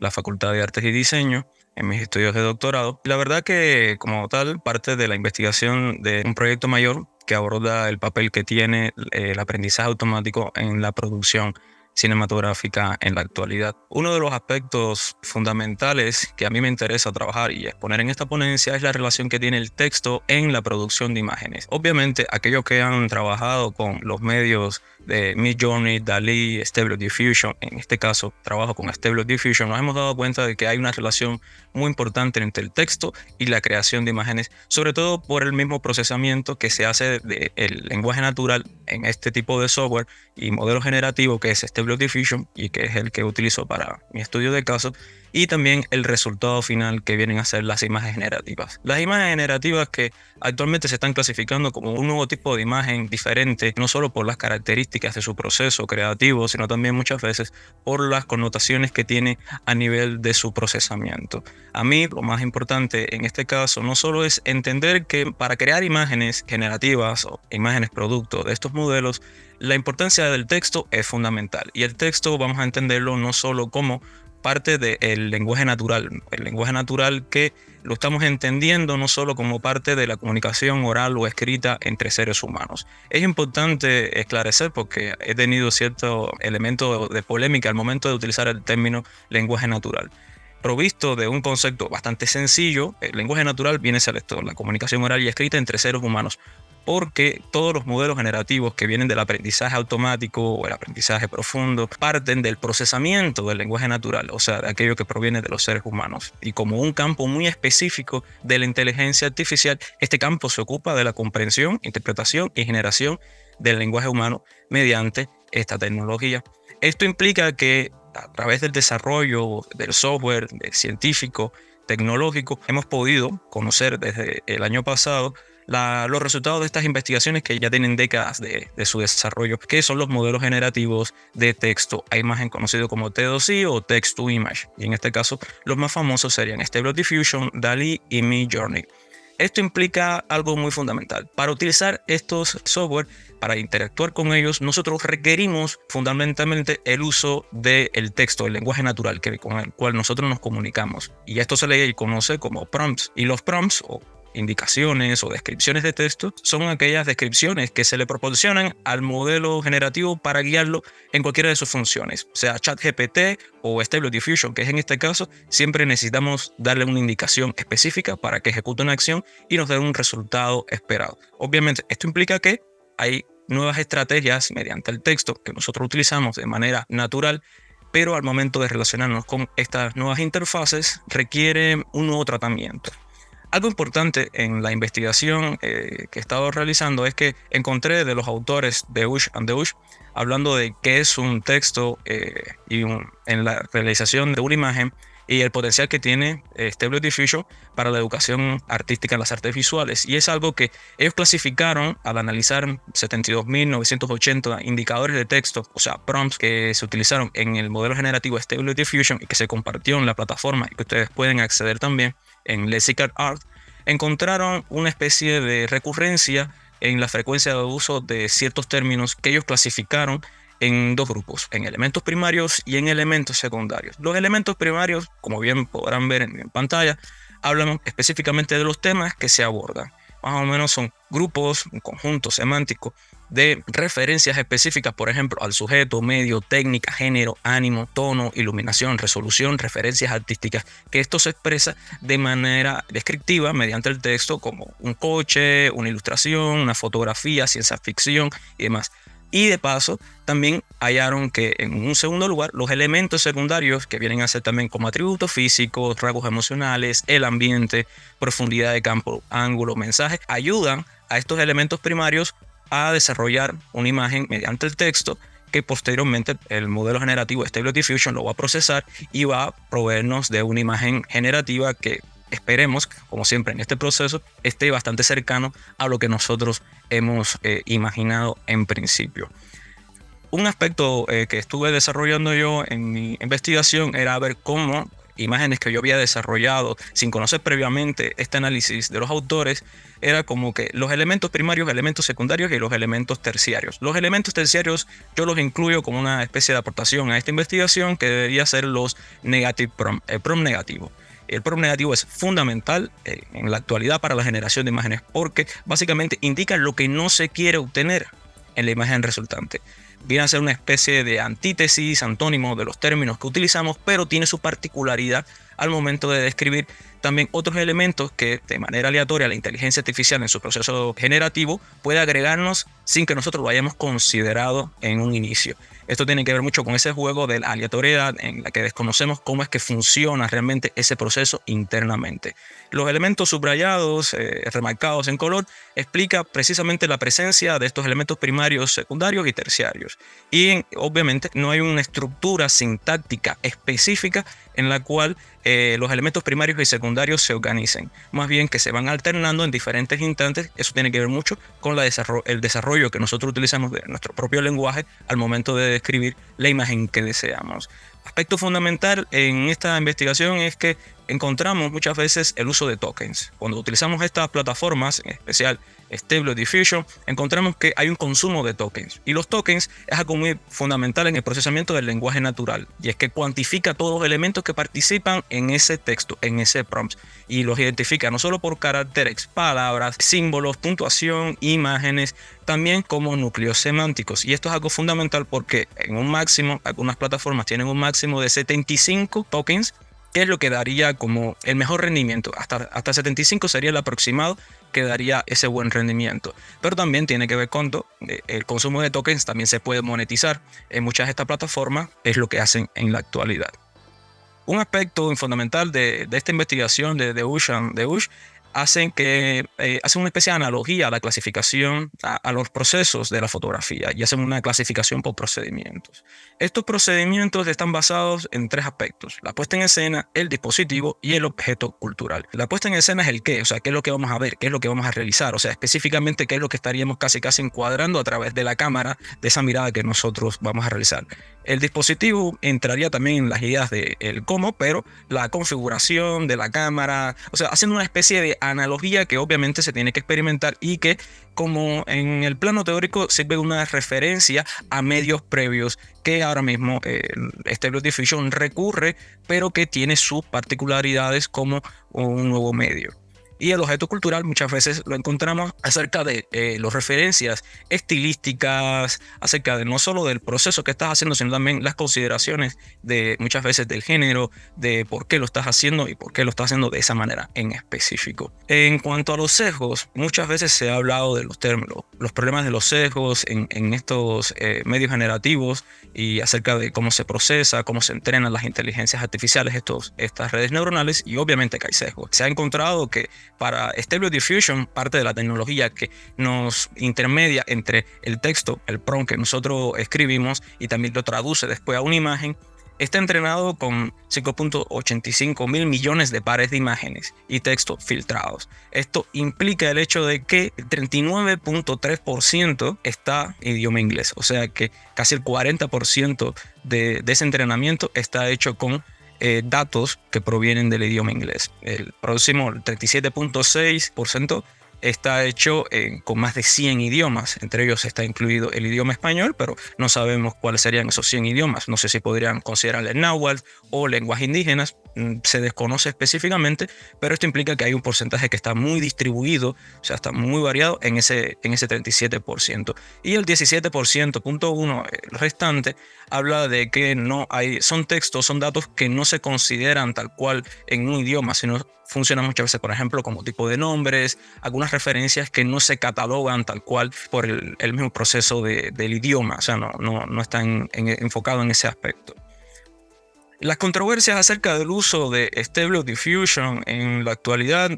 la Facultad de Artes y Diseño en mis estudios de doctorado. La verdad que como tal parte de la investigación de un proyecto mayor que aborda el papel que tiene el aprendizaje automático en la producción cinematográfica en la actualidad. Uno de los aspectos fundamentales que a mí me interesa trabajar y exponer en esta ponencia es la relación que tiene el texto en la producción de imágenes. Obviamente, aquellos que han trabajado con los medios de Midjourney, DALL-E, Stable Diffusion, en este caso trabajo con Stable Diffusion, nos hemos dado cuenta de que hay una relación muy importante entre el texto y la creación de imágenes, sobre todo por el mismo procesamiento que se hace del lenguaje natural en este tipo de software y modelo generativo que es Stable Diffusion y que es el que utilizo para mi estudio de casos, y también el resultado final que vienen a ser las imágenes generativas. Las imágenes generativas que actualmente se están clasificando como un nuevo tipo de imagen diferente, no solo por las características de su proceso creativo, sino también muchas veces por las connotaciones que tiene a nivel de su procesamiento. A mí lo más importante en este caso no solo es entender que para crear imágenes generativas o imágenes producto de estos modelos, la importancia del texto es fundamental, y el texto vamos a entenderlo no solo como parte del lenguaje natural, el lenguaje natural que lo estamos entendiendo no solo como parte de la comunicación oral o escrita entre seres humanos. Es importante esclarecer porque he tenido cierto elemento de polémica al momento de utilizar el término lenguaje natural. Provisto de un concepto bastante sencillo, el lenguaje natural viene a ser esto, la comunicación oral y escrita entre seres humanos, porque todos los modelos generativos que vienen del aprendizaje automático o el aprendizaje profundo parten del procesamiento del lenguaje natural, o sea, de aquello que proviene de los seres humanos. Y como un campo muy específico de la inteligencia artificial, este campo se ocupa de la comprensión, interpretación y generación del lenguaje humano mediante esta tecnología. Esto implica que a través del desarrollo del software científico, tecnológico, hemos podido conocer desde el año pasado los resultados de estas investigaciones que ya tienen décadas de su desarrollo, que son los modelos generativos de texto a imagen conocidos como T2I o Text to Image. Y en este caso, los más famosos serían Stable Diffusion, DALL-E y Midjourney. Esto implica algo muy fundamental. Para utilizar estos software, para interactuar con ellos, nosotros requerimos fundamentalmente el uso del texto, el lenguaje natural con el cual nosotros nos comunicamos. Y esto se le conoce como prompts. Y los prompts o indicaciones o descripciones de texto son aquellas descripciones que se le proporcionan al modelo generativo para guiarlo en cualquiera de sus funciones, sea ChatGPT o Stable Diffusion, que es en este caso, siempre necesitamos darle una indicación específica para que ejecute una acción y nos dé un resultado esperado. Obviamente, esto implica que hay nuevas estrategias mediante el texto que nosotros utilizamos de manera natural, pero al momento de relacionarnos con estas nuevas interfaces requiere un nuevo tratamiento. Algo importante en la investigación que he estado realizando es que encontré de los autores Deutsch and Deutsch hablando de qué es un texto en la realización de una imagen y el potencial que tiene Stable Diffusion para la educación artística en las artes visuales. Y es algo que ellos clasificaron al analizar 72.980 indicadores de texto, o sea, prompts que se utilizaron en el modelo generativo Stable Diffusion y que se compartió en la plataforma y que ustedes pueden acceder también en LexiCART. Encontraron una especie de recurrencia en la frecuencia de uso de ciertos términos que ellos clasificaron en dos grupos, en elementos primarios y en elementos secundarios. Los elementos primarios, como bien podrán ver en pantalla, hablan específicamente de los temas que se abordan. Más o menos son grupos, un conjunto semántico de referencias específicas, por ejemplo, al sujeto, medio, técnica, género, ánimo, tono, iluminación, resolución, referencias artísticas, que esto se expresa de manera descriptiva mediante el texto como un coche, una ilustración, una fotografía, ciencia ficción y demás. Y de paso, también hallaron que en un segundo lugar, los elementos secundarios que vienen a ser también como atributos físicos, rasgos emocionales, el ambiente, profundidad de campo, ángulo, mensaje, ayudan a estos elementos primarios a desarrollar una imagen mediante el texto que posteriormente el modelo generativo Stable Diffusion lo va a procesar y va a proveernos de una imagen generativa que esperemos, como siempre en este proceso, esté bastante cercano a lo que nosotros hemos imaginado en principio. Un aspecto que estuve desarrollando yo en mi investigación era ver cómo imágenes que yo había desarrollado sin conocer previamente este análisis de los autores, era como que los elementos primarios, elementos secundarios y los elementos terciarios. Los elementos terciarios yo los incluyo como una especie de aportación a esta investigación que debería ser los negative prompt, el prompt negativo. El prompt negativo es fundamental en la actualidad para la generación de imágenes porque básicamente indica lo que no se quiere obtener en la imagen resultante. Viene a ser una especie de antítesis, antónimo de los términos que utilizamos, pero tiene su particularidad al momento de describir también otros elementos que de manera aleatoria la inteligencia artificial en su proceso generativo puede agregarnos sin que nosotros lo hayamos considerado en un inicio. Esto tiene que ver mucho con ese juego de la aleatoriedad en la que desconocemos cómo es que funciona realmente ese proceso internamente. Los elementos subrayados, remarcados en color, explica precisamente la presencia de estos elementos primarios, secundarios y terciarios. Y obviamente no hay una estructura sintáctica específica en la cual los elementos primarios y secundarios se organicen. Más bien que se van alternando en diferentes instantes. Eso tiene que ver mucho con el desarrollo que nosotros utilizamos de nuestro propio lenguaje al momento de describir la imagen que deseamos. Aspecto fundamental en esta investigación es que encontramos muchas veces el uso de tokens. Cuando utilizamos estas plataformas, en especial Stable Diffusion, encontramos que hay un consumo de tokens. Y los tokens es algo muy fundamental en el procesamiento del lenguaje natural. Y es que cuantifica todos los elementos que participan en ese texto, en ese prompt. Y los identifica no solo por caracteres, palabras, símbolos, puntuación, imágenes, también como núcleos semánticos. Y esto es algo fundamental porque en un máximo, algunas plataformas tienen un máximo de 75 tokens, que es lo que daría como el mejor rendimiento. Hasta 75 sería el aproximado que daría ese buen rendimiento. Pero también tiene que ver con el consumo de tokens, también se puede monetizar. En muchas de estas plataformas es lo que hacen en la actualidad. Un aspecto fundamental de esta investigación de Deusch hacen una especie de analogía a la clasificación, a los procesos de la fotografía y hacen una clasificación por procedimientos. Estos procedimientos están basados en tres aspectos: la puesta en escena, el dispositivo y el objeto cultural. La puesta en escena es el qué, o sea, qué es lo que vamos a ver, qué es lo que vamos a realizar, o sea, específicamente qué es lo que estaríamos casi encuadrando a través de la cámara, de esa mirada que nosotros vamos a realizar. El dispositivo entraría también en las ideas del cómo, pero la configuración de la cámara, o sea, haciendo una especie de analogía que obviamente se tiene que experimentar y que, como en el plano teórico, sirve una referencia a medios previos que ahora mismo Stable Diffusion recurre, pero que tiene sus particularidades como un nuevo medio. Y el objeto cultural muchas veces lo encontramos acerca de las referencias estilísticas, acerca de no solo del proceso que estás haciendo, sino también las consideraciones de muchas veces del género, de por qué lo estás haciendo y por qué lo estás haciendo de esa manera en específico. En cuanto a los sesgos, muchas veces se ha hablado de los términos, los problemas de los sesgos en estos medios generativos y acerca de cómo se procesa, cómo se entrenan las inteligencias artificiales, estas redes neuronales, y obviamente que hay sesgos. Se ha encontrado que para Stable Diffusion, parte de la tecnología que nos intermedia entre el texto, el prompt que nosotros escribimos y también lo traduce después a una imagen, está entrenado con 5.85 mil millones de pares de imágenes y texto filtrados. Esto implica el hecho de que el 39.3% está en idioma inglés, o sea que casi el 40% de ese entrenamiento está hecho con datos que provienen del idioma inglés. El próximo, el 37.6%, está hecho con más de 100 idiomas. Entre ellos está incluido el idioma español, pero no sabemos cuáles serían esos 100 idiomas. No sé si podrían considerar el náhuatl o lenguajes indígenas. Se desconoce específicamente, pero esto implica que hay un porcentaje que está muy distribuido, o sea, está muy variado en ese 37%. Y el 17.1%, el restante, habla de que son textos, son datos que no se consideran tal cual en un idioma, sino funcionan muchas veces, por ejemplo, como tipo de nombres, algunas referencias que no se catalogan tal cual por el mismo proceso del idioma, o sea, no están enfocados en ese aspecto. Las controversias acerca del uso de Stable Diffusion en la actualidad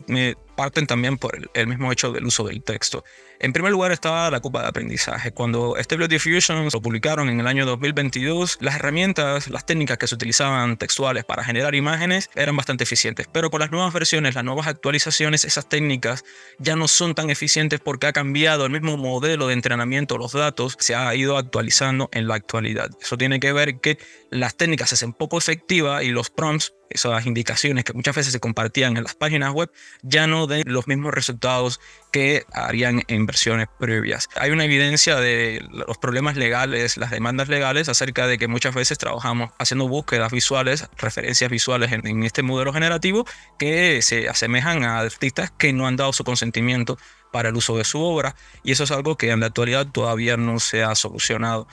parten también por el mismo hecho del uso del texto. En primer lugar estaba la curva de aprendizaje. Cuando Stable Diffusion lo publicaron en el año 2022, las herramientas, las técnicas que se utilizaban textuales para generar imágenes eran bastante eficientes. Pero con las nuevas versiones, las nuevas actualizaciones, esas técnicas ya no son tan eficientes porque ha cambiado el mismo modelo de entrenamiento, los datos se ha ido actualizando en la actualidad. Eso tiene que ver que las técnicas se hacen poco efectivas y los prompts, esas indicaciones que muchas veces se compartían en las páginas web, ya no den los mismos resultados que harían en versiones previas. Hay una evidencia de los problemas legales, las demandas legales acerca de que muchas veces trabajamos haciendo búsquedas visuales, referencias visuales en este modelo generativo que se asemejan a artistas que no han dado su consentimiento para el uso de su obra, y eso es algo que en la actualidad todavía no se ha solucionado.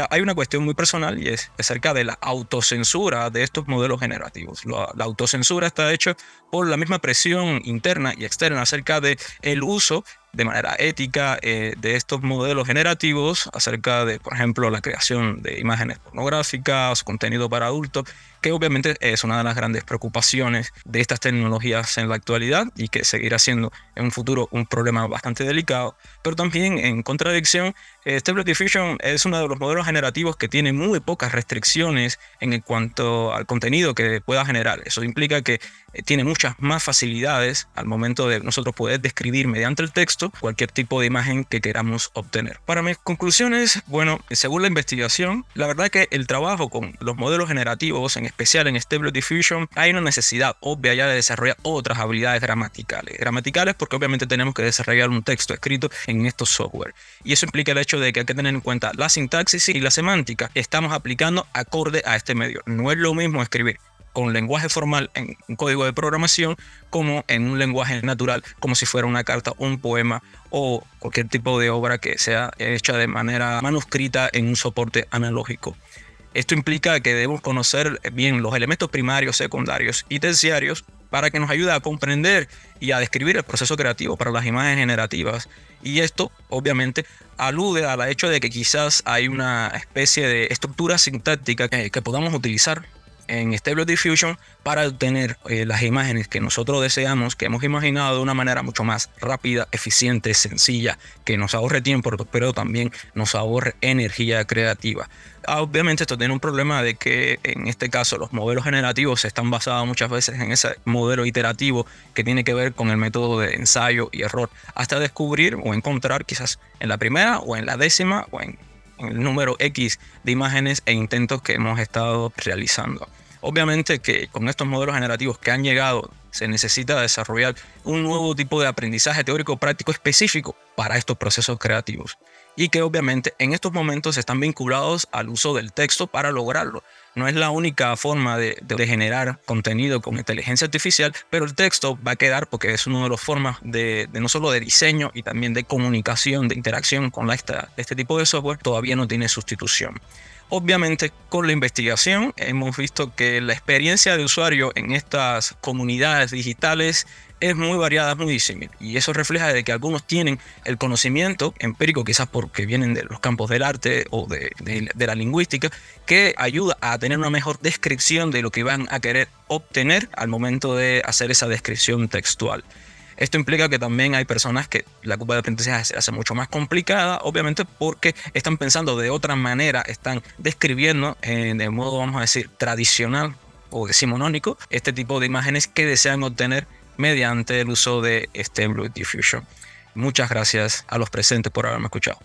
Hay una cuestión muy personal y es acerca de la autocensura de estos modelos generativos. La autocensura está hecha por la misma presión interna y externa acerca de el uso de manera ética de estos modelos generativos, acerca de, por ejemplo, la creación de imágenes pornográficas, contenido para adultos, que obviamente es una de las grandes preocupaciones de estas tecnologías en la actualidad y que seguirá siendo en un futuro un problema bastante delicado. Pero también, en contradicción, Stable Diffusion es uno de los modelos generativos que tiene muy pocas restricciones en cuanto al contenido que pueda generar. Eso implica que tiene muchas más facilidades al momento de nosotros poder describir mediante el texto cualquier tipo de imagen que queramos obtener. Para mis conclusiones, bueno, según la investigación, la verdad es que el trabajo con los modelos generativos, en especial en Stable Diffusion, hay una necesidad obvia ya de desarrollar otras habilidades gramaticales. Gramaticales porque obviamente tenemos que desarrollar un texto escrito en estos software. Y eso implica el hecho de que hay que tener en cuenta la sintaxis y la semántica que estamos aplicando acorde a este medio. No es lo mismo escribir con lenguaje formal en un código de programación como en un lenguaje natural, como si fuera una carta, un poema o cualquier tipo de obra que sea hecha de manera manuscrita en un soporte analógico. Esto implica que debemos conocer bien los elementos primarios, secundarios y terciarios para que nos ayude a comprender y a describir el proceso creativo para las imágenes generativas. Y esto, obviamente, alude al hecho de que quizás hay una especie de estructura sintáctica que podamos utilizar en Stable Diffusion para obtener las imágenes que nosotros deseamos, que hemos imaginado de una manera mucho más rápida, eficiente, sencilla, que nos ahorre tiempo, pero también nos ahorre energía creativa. Obviamente esto tiene un problema de que en este caso los modelos generativos están basados muchas veces en ese modelo iterativo que tiene que ver con el método de ensayo y error, hasta descubrir o encontrar quizás en la primera o en la décima o en el número X de imágenes e intentos que hemos estado realizando. Obviamente que con estos modelos generativos que han llegado se necesita desarrollar un nuevo tipo de aprendizaje teórico práctico específico para estos procesos creativos y que obviamente en estos momentos están vinculados al uso del texto para lograrlo. No es la única forma de generar contenido con inteligencia artificial, pero el texto va a quedar porque es una de las formas de no solo de diseño y también de comunicación, de interacción con este tipo de software, todavía no tiene sustitución. Obviamente, con la investigación hemos visto que la experiencia de usuario en estas comunidades digitales es muy variada, muy disímil. Y eso refleja de que algunos tienen el conocimiento empírico, quizás porque vienen de los campos del arte o de la lingüística, que ayuda a tener una mejor descripción de lo que van a querer obtener al momento de hacer esa descripción textual. Esto implica que también hay personas que la curva de aprendizaje se hace mucho más complicada, obviamente porque están pensando de otra manera, están describiendo de modo, vamos a decir, tradicional o decimonónico, este tipo de imágenes que desean obtener mediante el uso de Stable Diffusion. Muchas gracias a los presentes por haberme escuchado.